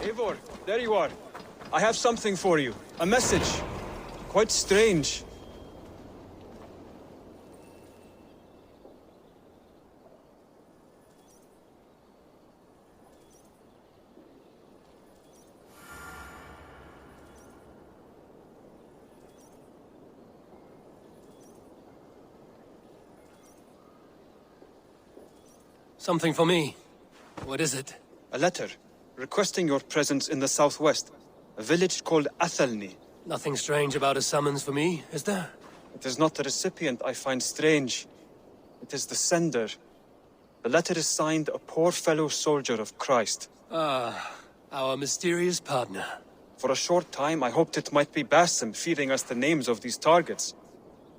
Eivor, there you are. I have something for you. A message. Quite strange. Something for me. What is it? A letter, requesting your presence in the southwest. A village called Athelney. Nothing strange about a summons for me, is there? It is not the recipient I find strange. It is the sender. The letter is signed a poor fellow soldier of Christ. Ah, our mysterious partner. For a short time, I hoped it might be Basim feeding us the names of these targets.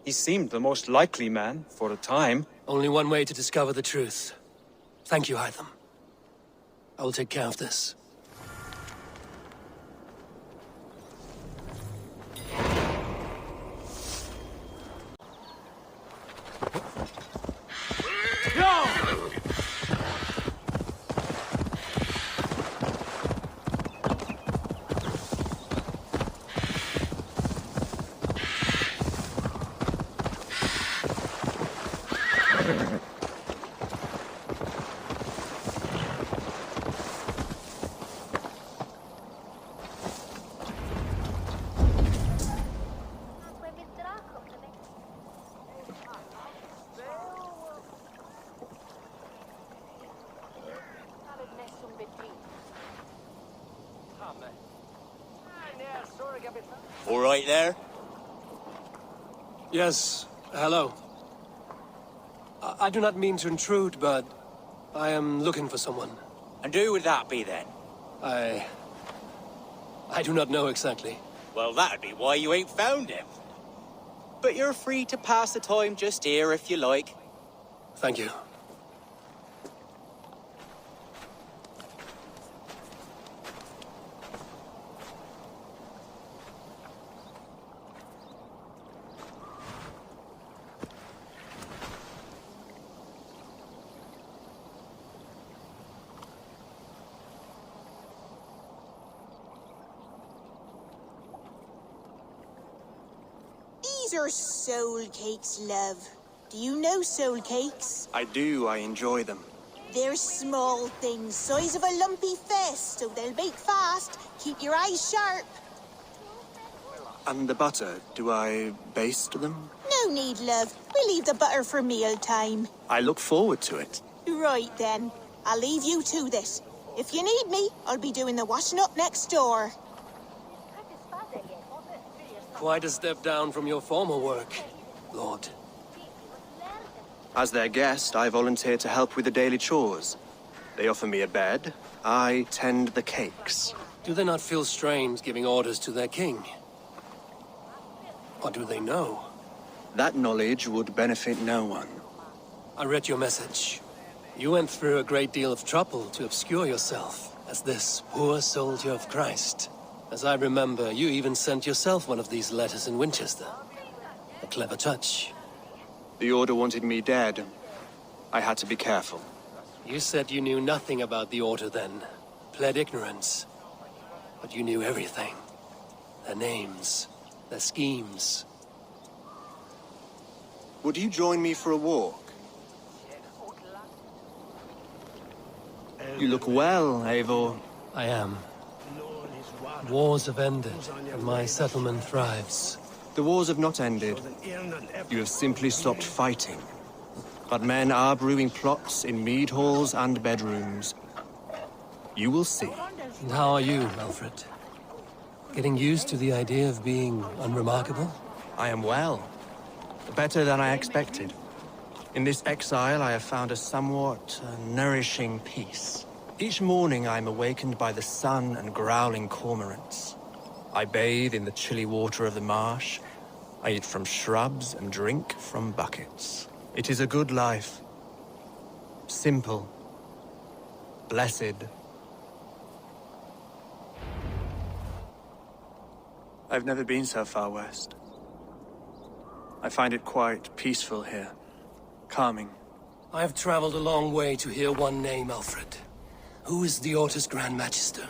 He seemed the most likely man, for a time. Only one way to discover the truth. Thank you, Hytham. I will take care of this. All right there? Yes, hello. I do not mean to intrude, but I am looking for someone. And who would that be then? I do not know exactly. Well, that'd be why you ain't found him. But you're free to pass the time just here if you like. Thank you. These are soul cakes, love. Do you know soul cakes? I do, I enjoy them. They're small things, size of a lumpy fist, so they'll bake fast. Keep your eyes sharp. And the butter, do I baste them? No need, love. We'll leave the butter for meal time. I look forward to it. Right then. I'll leave you to this. If you need me, I'll be doing the washing up next door. Quite a step down from your former work, Lord. As their guest, I volunteer to help with the daily chores. They offer me a bed, I tend the cakes. Do they not feel strange giving orders to their king? Or do they know? That knowledge would benefit no one. I read your message. You went through a great deal of trouble to obscure yourself as this poor soldier of Christ. As I remember, you even sent yourself one of these letters in Winchester. A clever touch. The Order wanted me dead. I had to be careful. You said you knew nothing about the Order then. Pled ignorance. But you knew everything. Their names, their schemes. Would you join me for a walk? You look well, Eivor. I am. Wars have ended, and my settlement thrives. The wars have not ended. You have simply stopped fighting. But men are brewing plots in mead halls and bedrooms. You will see. And how are you, Alfred? Getting used to the idea of being unremarkable? I am well. Better than I expected. In this exile, I have found a somewhat nourishing peace. Each morning I am awakened by the sun and growling cormorants. I bathe in the chilly water of the marsh. I eat from shrubs and drink from buckets. It is a good life. Simple. Blessed. I've never been so far west. I find it quite peaceful here. Calming. I have traveled a long way to hear one name, Alfred. Who is the Order's Grand Magister?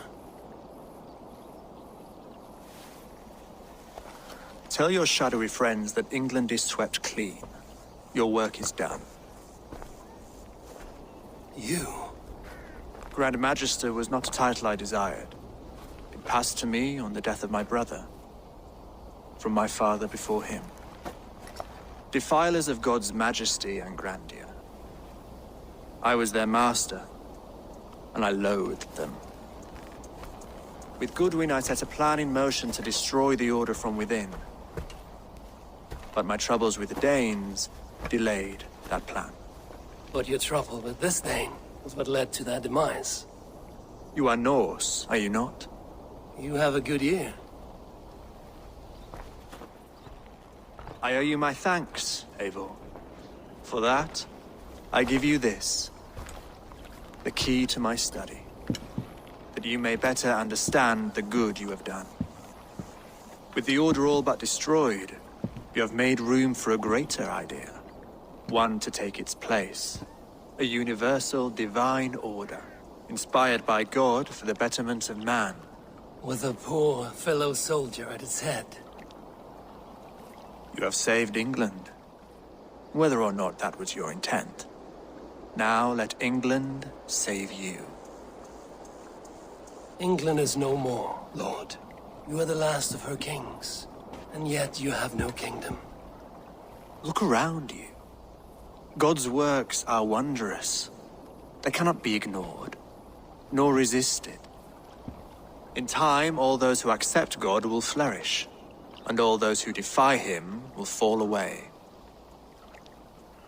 Tell your shadowy friends that England is swept clean. Your work is done. You? Grand Magister was not a title I desired. It passed to me on the death of my brother, from my father before him. Defilers of God's majesty and grandeur. I was their master, and I loathed them. With Goodwin, I set a plan in motion to destroy the Order from within. But my troubles with the Danes delayed that plan. But your trouble with this Dane was what led to their demise. You are Norse, are you not? You have a good ear. I owe you my thanks, Eivor. For that, I give you this. The key to my study. That you may better understand the good you have done. With the Order all but destroyed, you have made room for a greater idea. One to take its place. A universal divine order, inspired by God for the betterment of man. With a poor fellow soldier at its head. You have saved England, whether or not that was your intent. Now let England save you. England is no more, Lord. You are the last of her kings, and yet you have no kingdom. Look around you. God's works are wondrous. They cannot be ignored, nor resisted. In time, all those who accept God will flourish, and all those who defy him will fall away.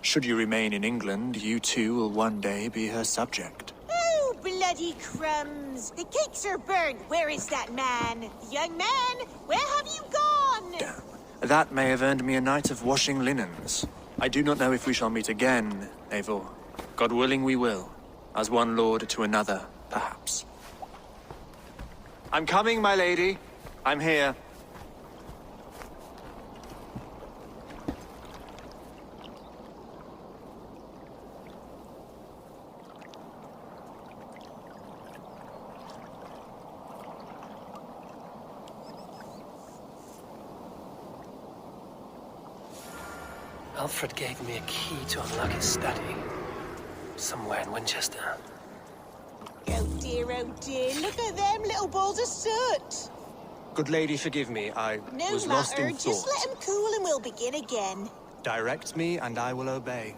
Should you remain in England, you too will one day be her subject. Oh, bloody crumbs! The cakes are burned. Where is that man? Young man, where have you gone? Damn. That may have earned me a night of washing linens. I do not know if we shall meet again, Eivor. God willing we will. As one lord to another, perhaps. I'm coming, my lady. I'm here. Alfred gave me a key to unlock his study. Somewhere in Winchester. Oh dear, look at them little balls of soot. Good lady, forgive me. I No was lost matter, in thought. just let him cool and we'll begin again. Direct me and I will obey.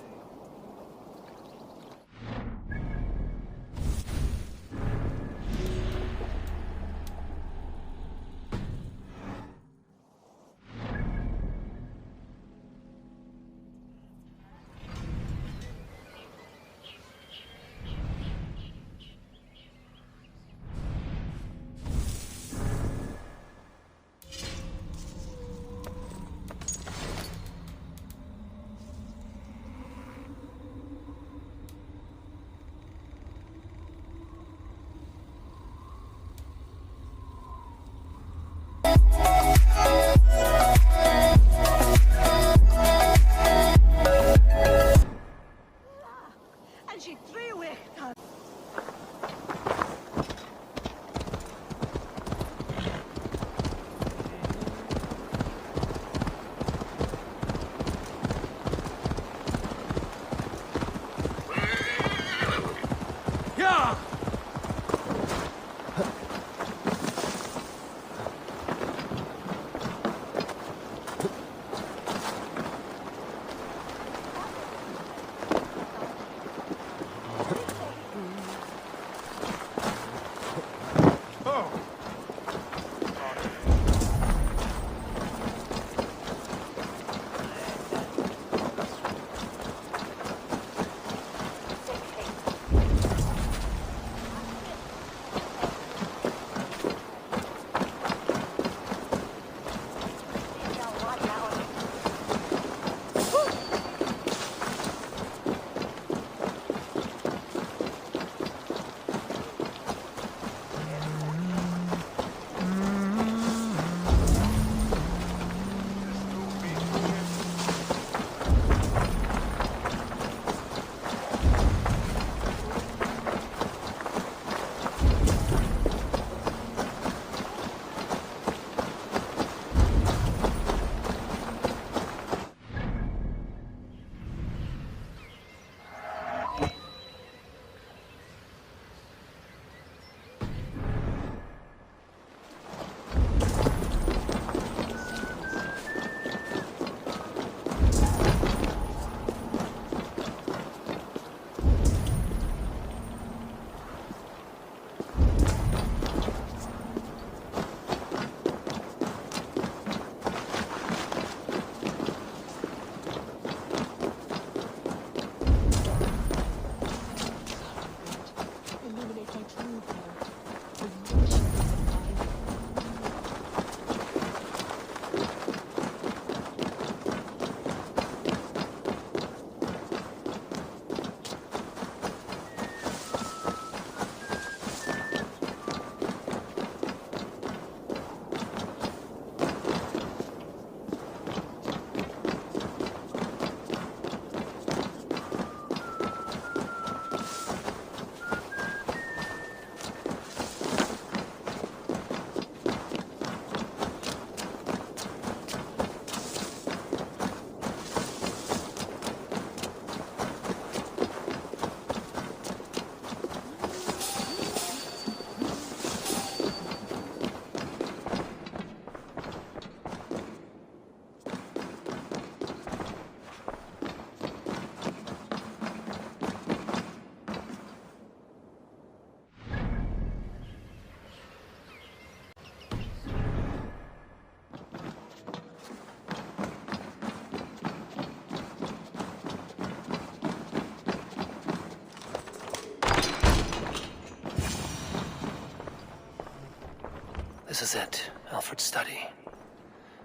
is it, Aelfred's study.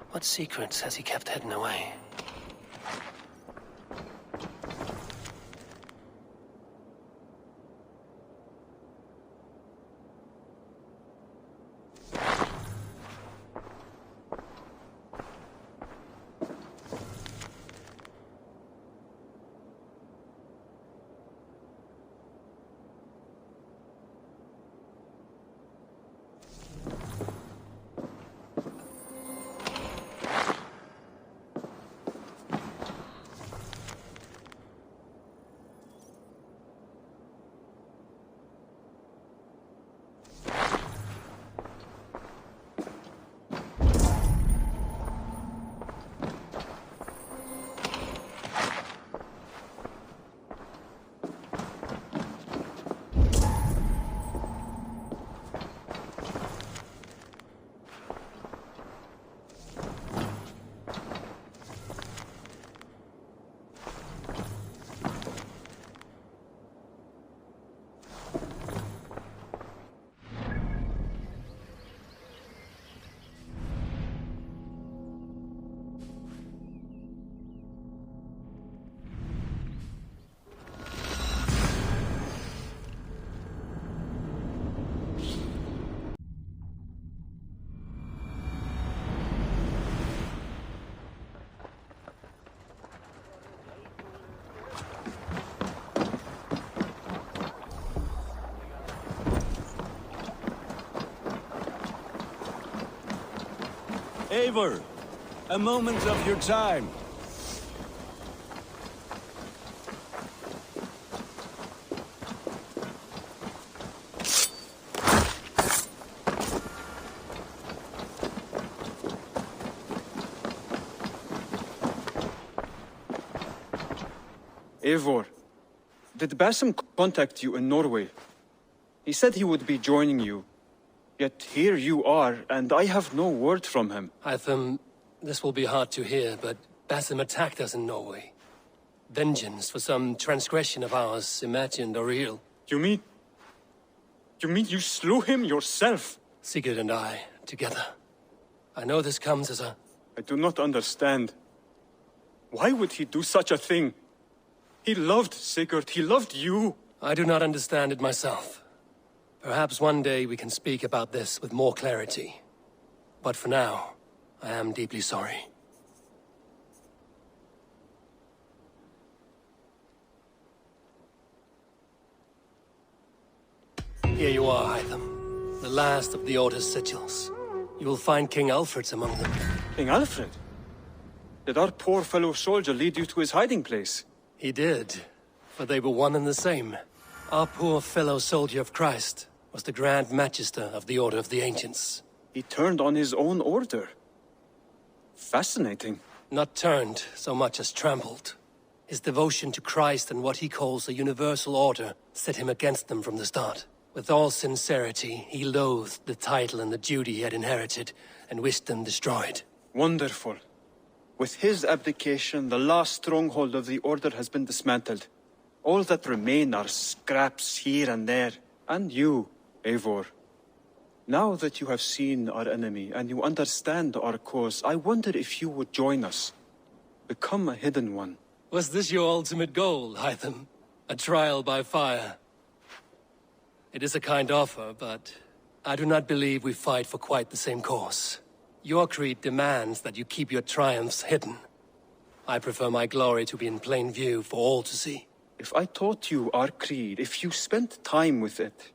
What secrets has he kept hidden away? Eivor, a moment of your time. Eivor, did Basim contact you in Norway? He said he would be joining you. Yet here you are, and I have no word from him. Hytham, this will be hard to hear, but Basim attacked us in Norway. Vengeance for some transgression of ours, imagined or real. You mean you slew him yourself? Sigurd and I, together. I know this comes as a... I do not understand. Why would he do such a thing? He loved Sigurd, he loved you. I do not understand it myself. Perhaps one day we can speak about this with more clarity. But for now, I am deeply sorry. Here you are, Hytham. The last of the Order's sigils. You will find King Aelfred's among them. King Aelfred? Did our poor fellow soldier lead you to his hiding place? He did, for they were one and the same. Our poor fellow soldier of Christ was the Grand Magister of the Order of the Ancients. He turned on his own order. Fascinating. Not turned so much as trampled. His devotion to Christ and what he calls a universal order set him against them from the start. With all sincerity, he loathed the title and the duty he had inherited, and wished them destroyed. Wonderful. With his abdication, the last stronghold of the Order has been dismantled. All that remain are scraps here and there. And you, Eivor. Now that you have seen our enemy and you understand our cause, I wonder if you would join us. Become a hidden one. Was this your ultimate goal, Hytham? A trial by fire? It is a kind offer, but I do not believe we fight for quite the same cause. Your creed demands that you keep your triumphs hidden. I prefer my glory to be in plain view for all to see. If I taught you our creed, if you spent time with it,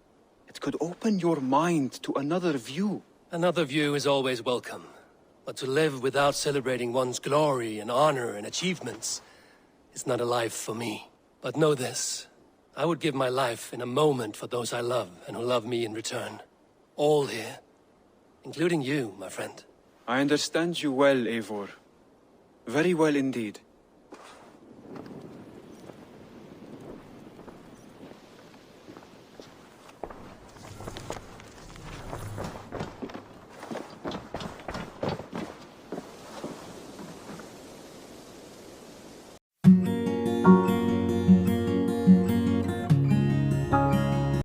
it could open your mind to another view. Another view is always welcome. But to live without celebrating one's glory and honor and achievements is not a life for me. But know this, I would give my life in a moment for those I love and who love me in return. All here, including you, my friend. I understand you well, Eivor. Very well indeed.